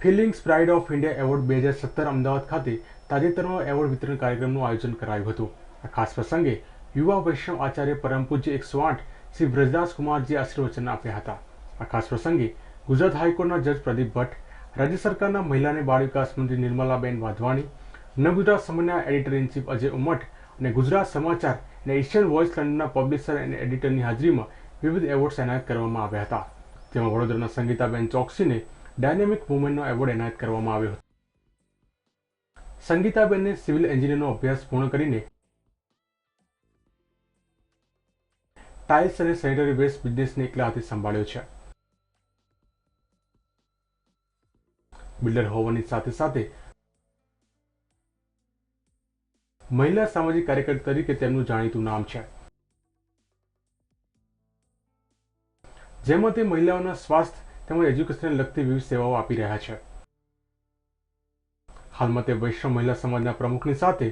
Feelings pride of India award 2017 Ahmedabad ખાતે તાજેતરમાં award વિતરણ કાર્યક્રમનું આયોજન કરાયું હતું। આ ખાસ પ્રસંગે યુવા વૈષ્ણવ આચાર્ય પરમ પૂજ્ય 108 શ્રી બ્રજદાસ કુમારજી આશીર્વચન આપ્યા હતા। આ ખાસ પ્રસંગે ગુજરાત હાઈકોર્ટના જજ પ્રદીપ ભટ્ટ, રાજ્ય સરકારના મહિલા અને બાળ વિકાસ મંત્રી નિર્મલાબેન વાધવાણી, નવગુજરાત સમયના editor in chief Ajay Umat અને ગુજરાત સમાચાર અને એશિયન વોઇસ લંડનના પબ્લિશર અને એડિટરની હાજરીમાં વિવિધ એવોર્ડ્સ એનાયત કરવામાં આવ્યા હતા। તેમાં વડોદરાના સંગીતાબેન ચોકસીને ડાયનેમિક વુમેનનો એવોર્ડ એનાયત કરવામાં આવ્યો હતો। સંગીતાબેનને સિવિલ એન્જિનિયરનો અભ્યાસ પૂર્ણ કરીને ટાઇલ્સ અને સેનિટરી વેસ્ટ બિઝનેસને એકલા હાથે સંભાળ્યો છે। બિલ્ડર હોવાની સાથે સાથે મહિલા સામાજિક કાર્યકર તરીકે તેમનું જાણીતું નામ છે, જેમાં તે મહિલાઓના સ્વાસ્થ્ય તેમજ એજ્યુકેશનને લગતી વિવિધ સેવાઓ આપી રહ્યા છે। હાલમાં તે વૈષ્ણવ મહિલા સમાજના પ્રમુખની સાથે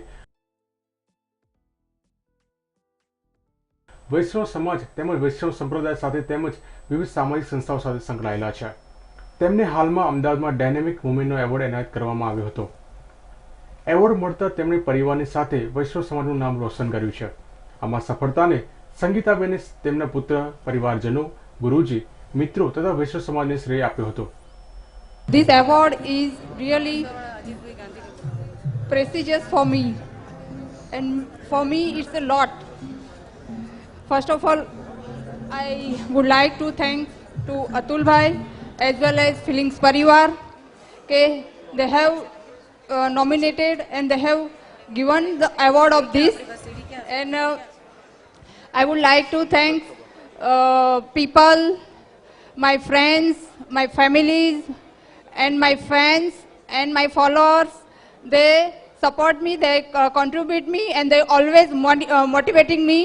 વૈષ્ણવ સમાજ તેમજ વૈષ્ણવ સંપ્રદાય સાથે તેમજ વિવિધ સામાજિક સંસ્થાઓ સાથે સંકળાયેલા છે। તેમને હાલમાં અમદાવાદમાં ડાયનેમિક વુમેનનો એવોર્ડ એનાયત કરવામાં આવ્યો હતો। એવોર્ડ મળતા તેમણે પરિવારની સાથે વૈષ્ણવ સમાજનું નામ રોશન કર્યું છે। આમાં સફળતાને સંગીતાબેને તેમના પુત્ર, પરિવારજનો, ગુરુજી, મિત્રો તથા વૈષ્ણવ સમાજને શ્રેય આપ્યો હતો। This award is really prestigious for me, and for me it's a lot. First of all, I would like to thank to Atul Bhai as well as Feelings Parivar. Okay, they have nominated and they have given the award of this, and I would like to thank people, my friends, my families, and my fans and my followers. They support me, they contribute me, and they always motivating me